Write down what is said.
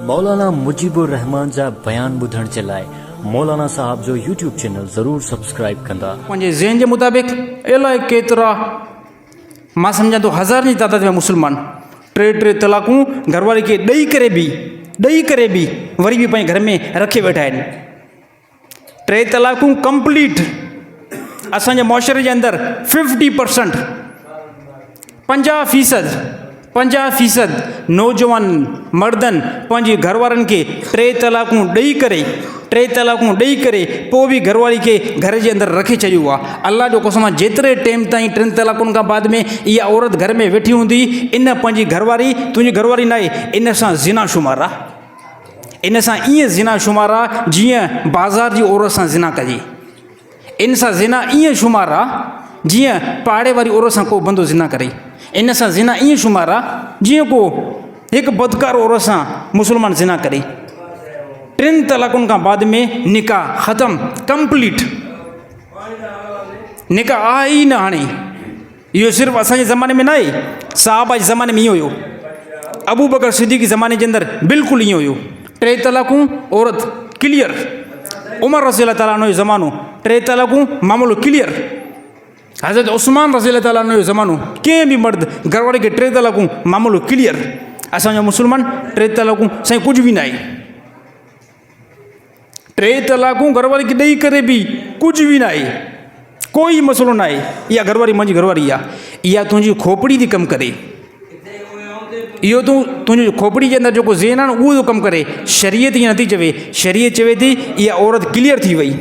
मौलाना मुजीबुर रहमान जा बयान ॿुधण जे लाइ मौलाना साहब जो यूट्यूब चैनल ज़रूर सब्सक्राइब कंदा। पंहिंजे ज़हन जे मुताबिक़ अलाए केतिरा मां सम्झां थो हज़ार जी तादाद में मुस्लमान टे तलाक़ूं घरवारी खे ॾेई करे बि वरी बि पंहिंजे घर में रखे वेठा आहिनि। 3 तलाक़ूं कंप्लीट असांजे मुआशरे जे अंदरि 50% 50% नौजवान मर्दनि पंहिंजी घरवारनि खे 3 तलाक़ूं ॾेई करे पोइ बि घरवारी खे घर जे अंदरि रखे छॾियो आहे। अल्लाह जो कसम जेतिरे टाइम ताईं 3 तलाक़ुनि खां बाद में इहा औरत घर में वेठी हूंदी, इन पंहिंजी घरवारी तुंहिंजी घरवारी न आहे, इन सां ज़िना शुमार आहे। इन सां ईअं ज़िना शुमार आहे जीअं बाज़ार जी औरत सां ज़िना कजे। इन सां ज़िना ईअं शुमार आहे जीअं पाड़े वारी औरत सां को बंदो ज़िना करे। इन सां ज़िना ईअं शुमार आहे जीअं को हिकु बदकार औरत सां मुस्लमान ज़िना करे। 3 तलाक़ुनि खां बाद में निकाह ख़तमु कंप्लीट। निकाह आहे ई न हाणे। इहो सिर्फ़ु असांजे ज़माने में न आहे, साहबा जे ज़माने में इहो हुयो, अबू बकर सिद्दीक़ ज़माने जे अंदरि बिल्कुलु ईअं हुयो। 3 तलाक़ूं औरत क्लियर। उमर रज़ी अल्लाह ताला अन्हु जो ज़मानो 3 तलाक़ूं मामलो क्लियर। हज़रत उस्मान रज़ी अल्लाह ताला अन्हु जो ज़मानो कंहिं बि मर्द घरवारी खे 3 तलाक़ूं मामलो क्लियर। असांजो मुस्लमान 3 तलाक़ूं साईं कुझु बि न आहे। 3 तलाक़ूं घरवारी खे ॾेई करे बि कुझु बि न आहे, कोई मसइलो न आहे। इहा घरवारी मुंहिंजी घरवारी आहे, इहा तुंहिंजी खोपड़ी थी कमु करे। इहो तुंहिंजी खोपड़ी जे अंदरि जेको ज़हन आहे न उहो थो कमु करे। शरीयत ईअं नथी चवे, शरीयत चवे थी इहा औरत क्लियर थी वई।